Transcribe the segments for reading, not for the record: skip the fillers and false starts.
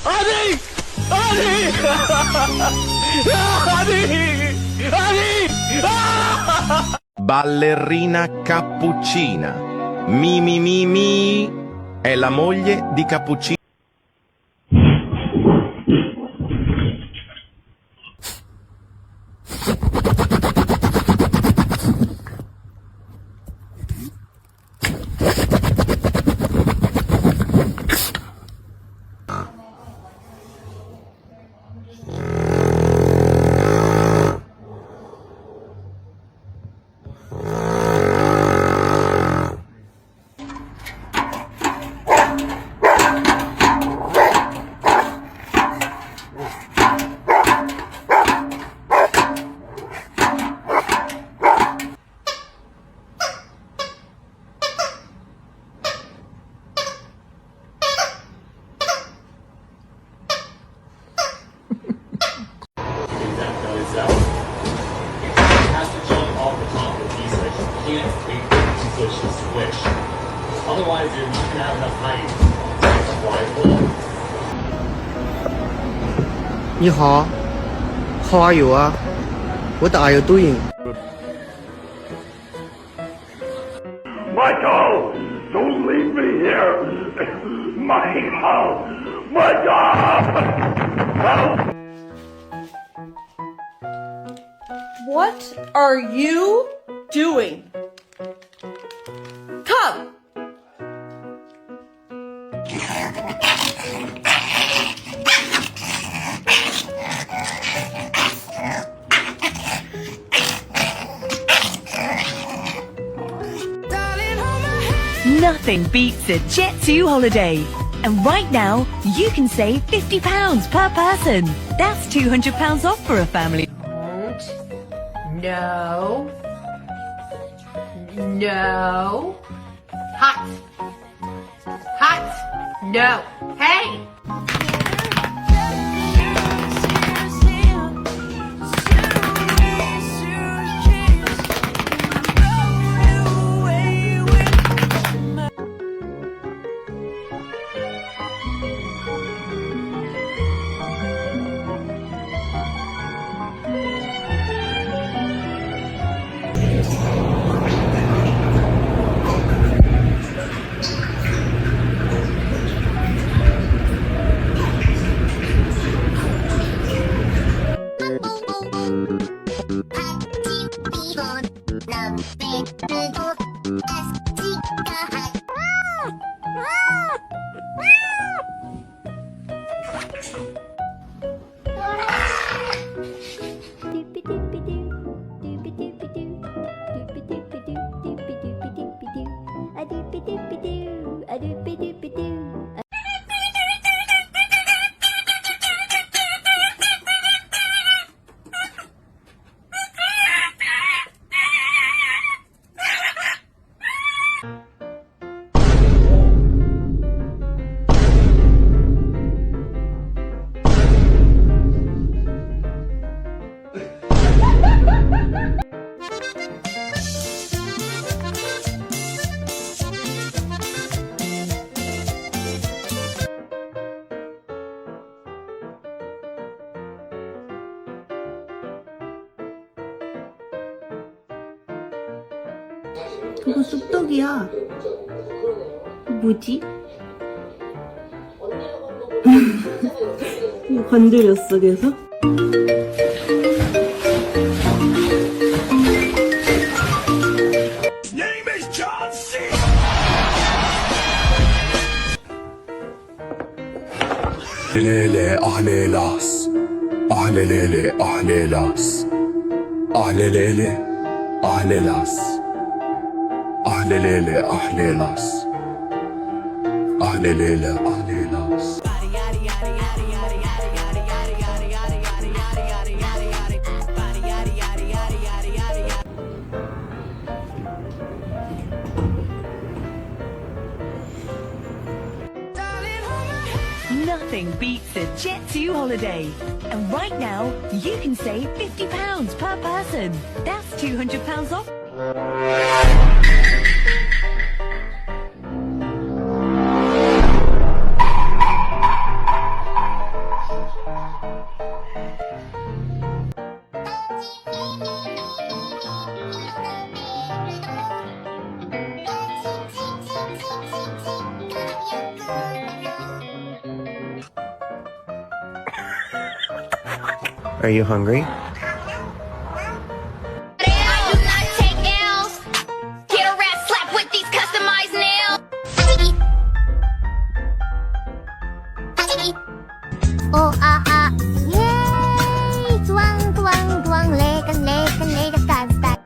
아니! 아니! 아니! 아니! Ballerina cappuccina. Mi mi mi mi. È la moglie di Cappuccino. Otherwise, you're not gonna have enough height. That's why. 你好 How are you? What are you doing? Michael, don't leave me here. Michael, Michael. What are you doing? Come! Nothing beats a Jet2 holiday. And right now, you can save £50 per person. That's £200 off for a family. No. No. Hot. Hot. No. Hey! 그거 쑥떡이야. 뭐지? 이거 건드렸어 계속? Ahlele ahlelas. Ahlelele ahlelas. Ahlelele ahlelas. Ahlelele ahlelas. Ahlelele ahlelas. Nothing beats a Jet2 holiday. And right now, you can save £50 per person. That's £200 off. Are you hungry? Oh ah ah, yay! Tuang tuang tuang, lekan lekan lekan, stat stat.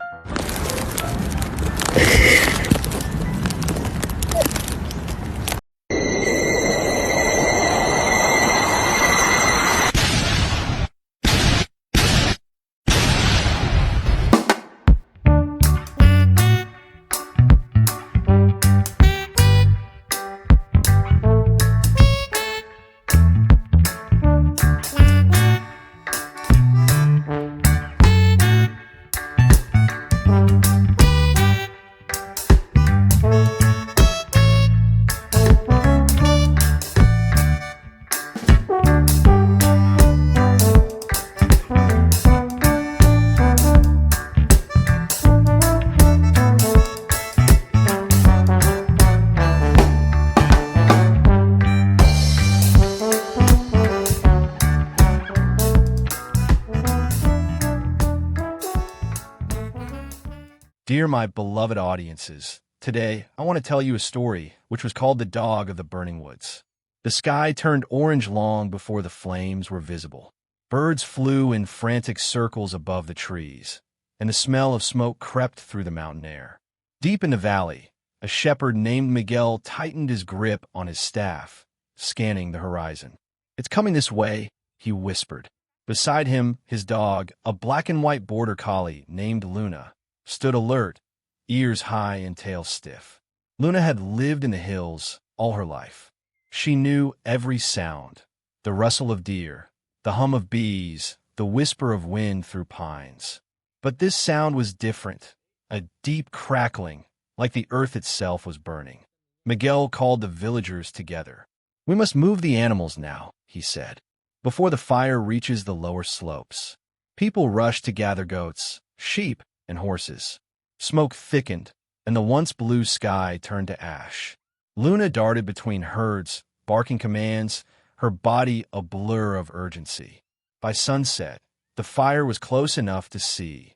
Dear my beloved audiences, today I want to tell you a story which was called The Dog of the Burning Woods. The sky turned orange long before the flames were visible. Birds flew in frantic circles above the trees, and the smell of smoke crept through the mountain air. Deep in the valley, a shepherd named Miguel tightened his grip on his staff, scanning the horizon. "It's coming this way," he whispered. Beside him, his dog, a black and white border collie named Luna, stood alert, ears high and tail stiff. Luna had lived in the hills all her life. She knew every sound, the rustle of deer, the hum of bees, the whisper of wind through pines. But this sound was different, a deep crackling, like the earth itself was burning. Miguel called the villagers together. "We must move the animals now," he said, "before the fire reaches the lower slopes." People rushed to gather goats, sheep, and horses. Smoke thickened, and the once blue sky turned to ash. Luna darted between herds, barking commands, her body a blur of urgency. By sunset, the fire was close enough to see,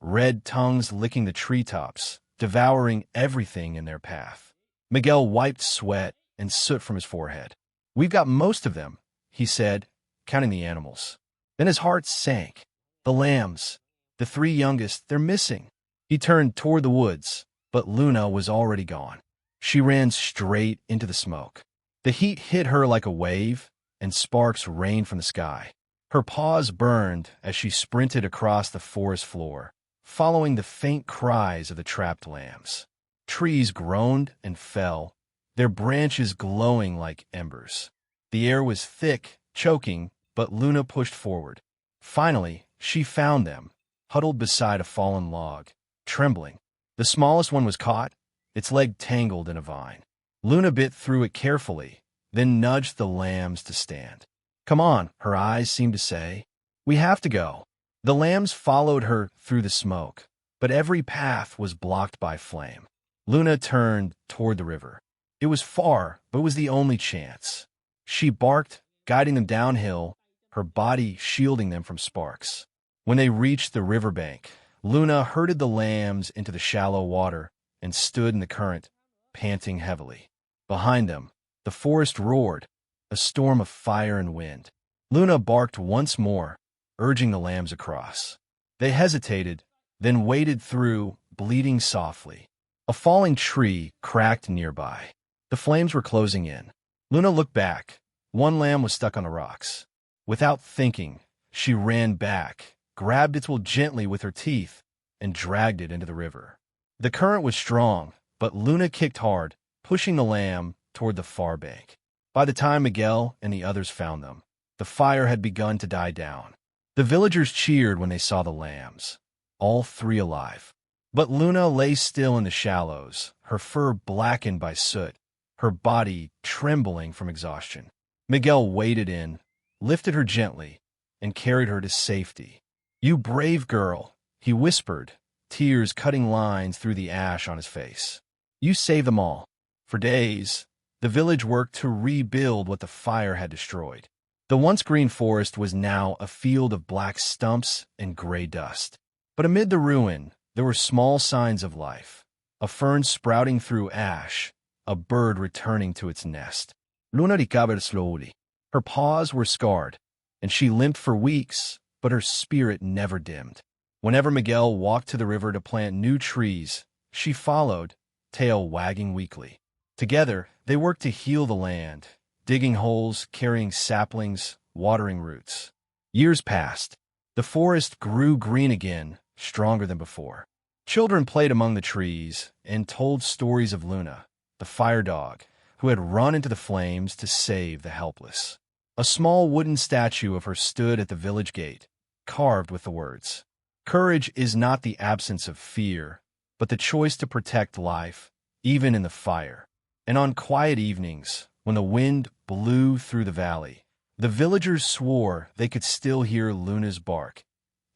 red tongues licking the treetops, devouring everything in their path. Miguel wiped sweat and soot from his forehead. "We've got most of them," he said, counting the animals. Then his heart sank. "The lambs, the three youngest, they're missing." He turned toward the woods, but Luna was already gone. She ran straight into the smoke. The heat hit her like a wave, and sparks rained from the sky. Her paws burned as she sprinted across the forest floor, following the faint cries of the trapped lambs. Trees groaned and fell, their branches glowing like embers. The air was thick, choking, but Luna pushed forward. Finally, she found them, huddled beside a fallen log, trembling. The smallest one was caught, its leg tangled in a vine. Luna bit through it carefully, then nudged the lambs to stand. "Come on," her eyes seemed to say. "We have to go." The lambs followed her through the smoke, but every path was blocked by flame. Luna turned toward the river. It was far, but it was the only chance. She barked, guiding them downhill, her body shielding them from sparks. When they reached the riverbank, Luna herded the lambs into the shallow water and stood in the current, panting heavily. Behind them, the forest roared, a storm of fire and wind. Luna barked once more, urging the lambs across. They hesitated, then waded through, bleating softly. A falling tree cracked nearby. The flames were closing in. Luna looked back. One lamb was stuck on the rocks. Without thinking, she ran back, grabbed its wool gently with her teeth, and dragged it into the river. The current was strong, but Luna kicked hard, pushing the lamb toward the far bank. By the time Miguel and the others found them, the fire had begun to die down. The villagers cheered when they saw the lambs, all three alive. But Luna lay still in the shallows, her fur blackened by soot, her body trembling from exhaustion. Miguel waded in, lifted her gently, and carried her to safety. "You brave girl," he whispered, tears cutting lines through the ash on his face. "You saved them all." For days, the village worked to rebuild what the fire had destroyed. The once green forest was now a field of black stumps and gray dust. But amid the ruin, there were small signs of life. A fern sprouting through ash, a bird returning to its nest. Luna recovered slowly. Her paws were scarred, and she limped for weeks, but her spirit never dimmed. Whenever Miguel walked to the river to plant new trees, she followed, tail wagging weakly. Together, they worked to heal the land, digging holes, carrying saplings, watering roots. Years passed. The forest grew green again, stronger than before. Children played among the trees and told stories of Luna, the fire dog, who had run into the flames to save the helpless. A small wooden statue of her stood at the village gate, carved with the words, "Courage is not the absence of fear, but the choice to protect life, even in the fire." And on quiet evenings, when the wind blew through the valley, the villagers swore they could still hear Luna's bark.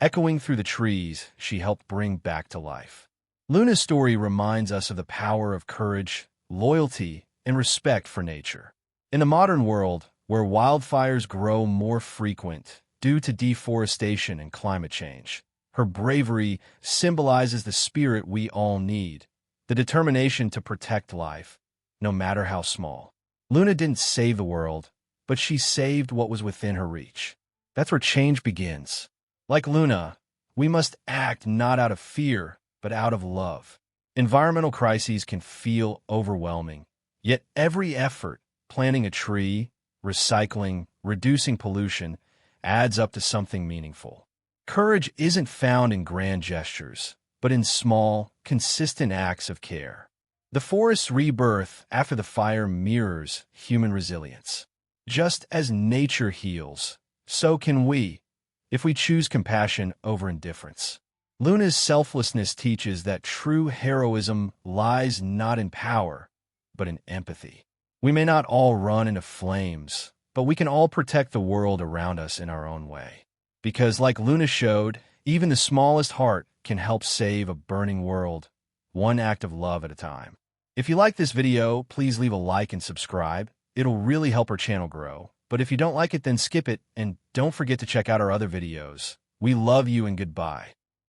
Echoing through the trees, she helped bring back to life. Luna's story reminds us of the power of courage, loyalty, and respect for nature. In the modern world, where wildfires grow more frequent due to deforestation and climate change, her bravery symbolizes the spirit we all need, the determination to protect life, no matter how small. Luna didn't save the world, but she saved what was within her reach. That's where change begins. Like Luna, we must act not out of fear, but out of love. Environmental crises can feel overwhelming, yet every effort, planting a tree, recycling, reducing pollution, adds up to something meaningful. Courage isn't found in grand gestures, but in small, consistent acts of care. The forest's rebirth after the fire mirrors human resilience. Just as nature heals, so can we, if we choose compassion over indifference. Luna's selflessness teaches that true heroism lies not in power, but in empathy. We may not all run into flames, but we can all protect the world around us in our own way. Because like Luna showed, even the smallest heart can help save a burning world, one act of love at a time. If you like this video, please leave a like and subscribe. It'll really help our channel grow. But if you don't like it, then skip it, and don't forget to check out our other videos. We love you and goodbye.